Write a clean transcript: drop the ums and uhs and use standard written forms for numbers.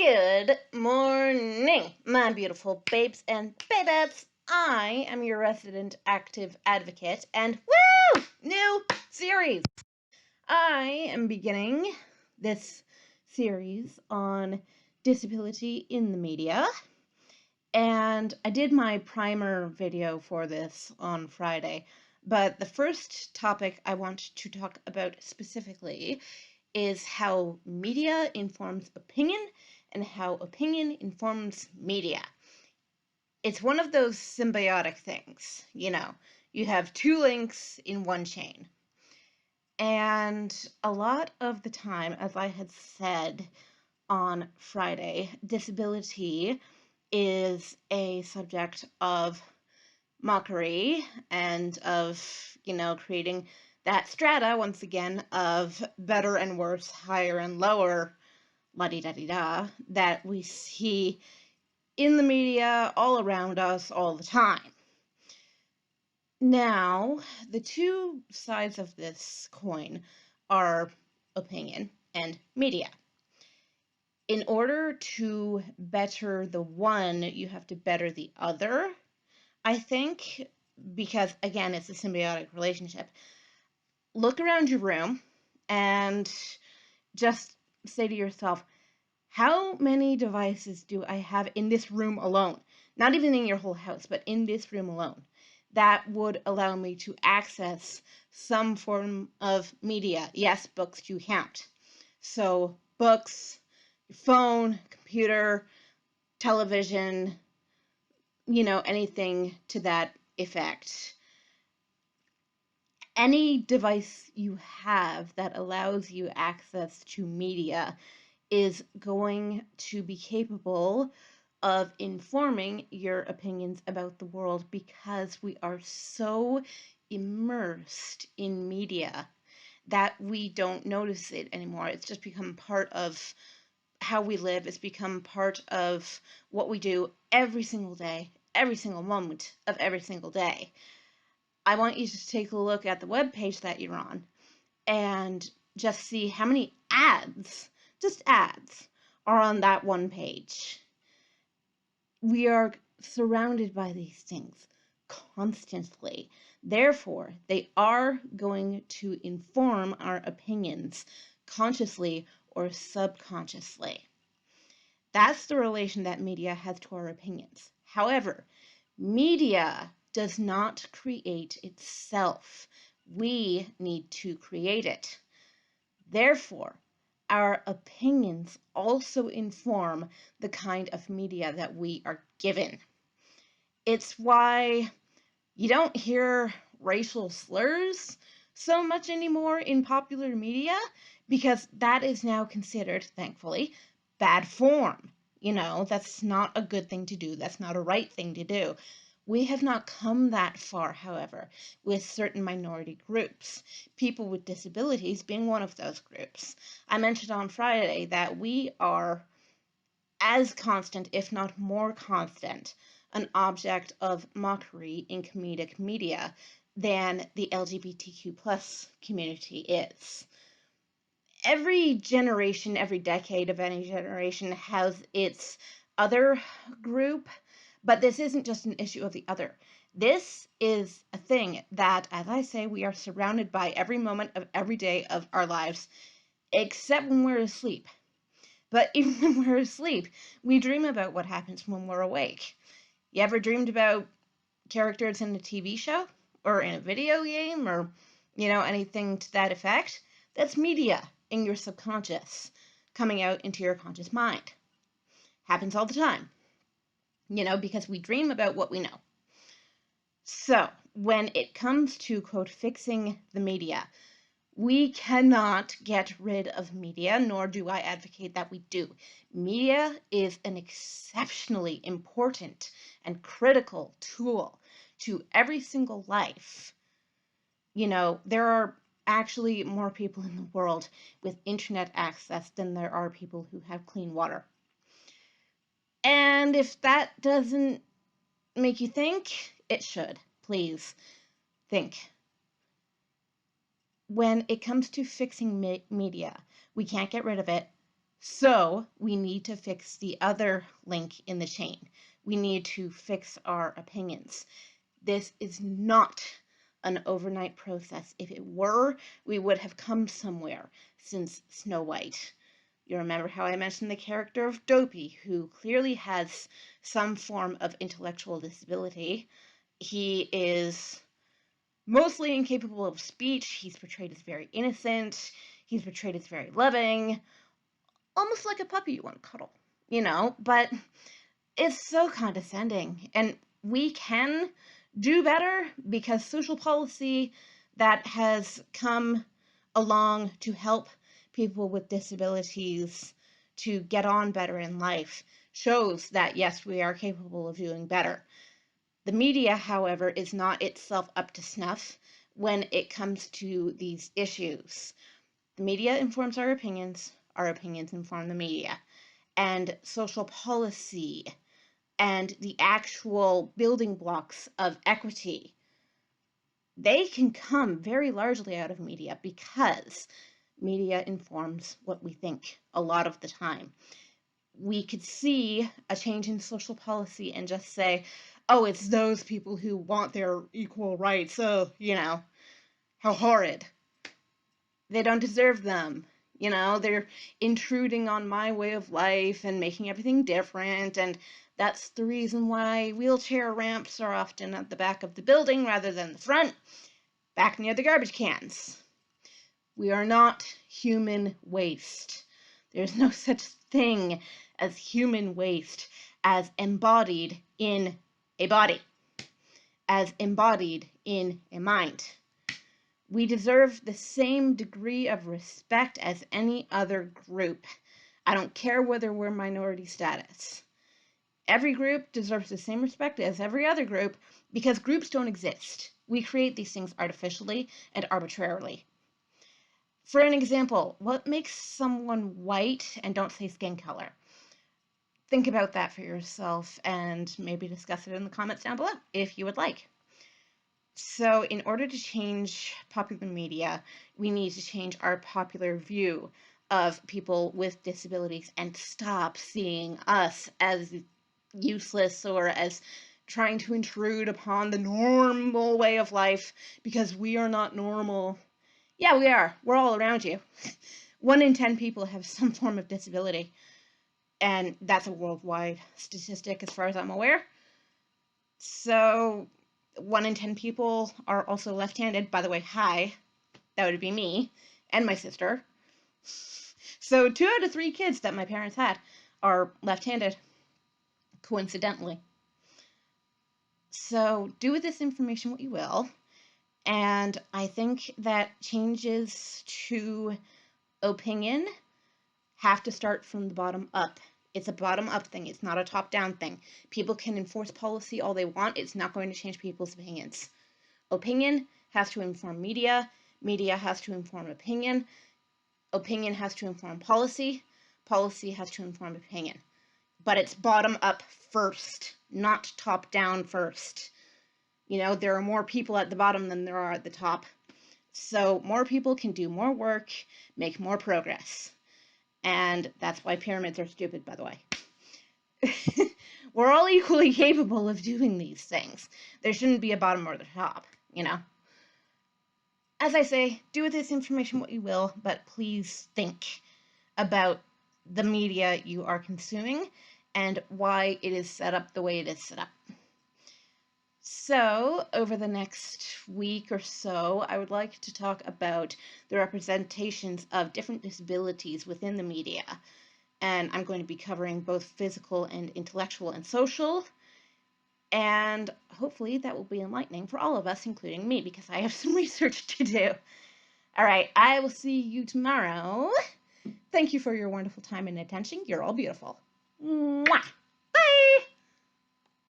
Good morning, my beautiful babes and babettes. I am your resident active advocate, and woo! New series. I am beginning this series on disability in the media, and I did my primer video for this on Friday, but the first topic I want to talk about specifically is how media informs opinion and how opinion informs media. It's one of those symbiotic things, you have two links in one chain. And a lot of the time, as I had said on Friday, disability is a subject of mockery and of, creating that strata, once again, of better and worse, higher and lower, la-di-da-di-da, that we see in the media all around us all the time. Now, the two sides of this coin are opinion and media. In order to better the one, you have to better the other, I think, because, again, it's a symbiotic relationship. Look around your room and just say to yourself, how many devices do I have in this room alone? Not even in your whole house, but in this room alone, that would allow me to access some form of media. Yes, books do count. So books, your phone, computer, television, anything to that effect. Any device you have that allows you access to media is going to be capable of informing your opinions about the world, because we are so immersed in media that we don't notice it anymore. It's just become part of how we live. It's become part of what we do every single day, every single moment of every single day. I want you to take a look at the webpage that you're on and just see how many ads, just ads, are on that one page. We are surrounded by these things constantly. Therefore, they are going to inform our opinions consciously or subconsciously. That's the relation that media has to our opinions. However, media does not create itself. We need to create it. Therefore, our opinions also inform the kind of media that we are given. It's why you don't hear racial slurs so much anymore in popular media, because that is now considered, thankfully, bad form. That's not a good thing to do. That's not a right thing to do. We have not come that far, however, with certain minority groups, people with disabilities being one of those groups. I mentioned on Friday that we are as constant, if not more constant, an object of mockery in comedic media than the LGBTQ plus community is. Every generation, every decade of any generation has its other group, but this isn't just an issue of the other. This is a thing that, as I say, we are surrounded by every moment of every day of our lives, except when we're asleep. But even when we're asleep, we dream about what happens when we're awake. You ever dreamed about characters in a TV show or in a video game or, anything to that effect? That's media in your subconscious coming out into your conscious mind. Happens all the time, because we dream about what we know. So when it comes to, quote, fixing the media, we cannot get rid of media, nor do I advocate that we do. Media is an exceptionally important and critical tool to every single life. There are actually more people in the world with internet access than there are people who have clean water. And if that doesn't make you think, it should. Please think. When it comes to fixing media, we can't get rid of it. So we need to fix the other link in the chain. We need to fix our opinions. This is not an overnight process. If it were, we would have come somewhere since Snow White. You remember how I mentioned the character of Dopey, who clearly has some form of intellectual disability. He is mostly incapable of speech. He's portrayed as very innocent. He's portrayed as very loving, almost like a puppy you want to cuddle, but it's so condescending. And we can do better because social policy that has come along to help people with disabilities to get on better in life shows that, yes, we are capable of doing better. The media, however, is not itself up to snuff when it comes to these issues. The media informs our opinions inform the media. And social policy and the actual building blocks of equity, they can come very largely out of media because media informs what we think a lot of the time. We could see a change in social policy and just say, oh, it's those people who want their equal rights. So, how horrid. They don't deserve them. They're intruding on my way of life and making everything different. And that's the reason why wheelchair ramps are often at the back of the building rather than the front, back near the garbage cans. We are not human waste. There's no such thing as human waste as embodied in a body, as embodied in a mind. We deserve the same degree of respect as any other group. I don't care whether we're minority status. Every group deserves the same respect as every other group because groups don't exist. We create these things artificially and arbitrarily. For an example, what makes someone white, and don't say skin color? Think about that for yourself and maybe discuss it in the comments down below if you would like. So in order to change popular media, we need to change our popular view of people with disabilities and stop seeing us as useless or as trying to intrude upon the normal way of life because we are not normal. Yeah, we are. We're all around you. 1 in 10 people have some form of disability, and that's a worldwide statistic as far as I'm aware. So 1 in 10 people are also left-handed. By the way, hi, that would be me and my sister. So 2 out of 3 kids that my parents had are left-handed, coincidentally. So do with this information what you will. And I think that changes to opinion have to start from the bottom up. It's a bottom-up thing. It's not a top-down thing. People can enforce policy all they want. It's not going to change people's opinions. Opinion has to inform media. Media has to inform opinion. Opinion has to inform policy. Policy has to inform opinion. But it's bottom-up first, not top-down first. There are more people at the bottom than there are at the top. So more people can do more work, make more progress. And that's why pyramids are stupid, by the way. We're all equally capable of doing these things. There shouldn't be a bottom or the top, As I say, do with this information what you will, but please think about the media you are consuming and why it is set up the way it is set up. So, over the next week or so, I would like to talk about the representations of different disabilities within the media. And I'm going to be covering both physical and intellectual and social. And hopefully that will be enlightening for all of us, including me, because I have some research to do. All right, I will see you tomorrow. Thank you for your wonderful time and attention. You're all beautiful. Mwah! Bye!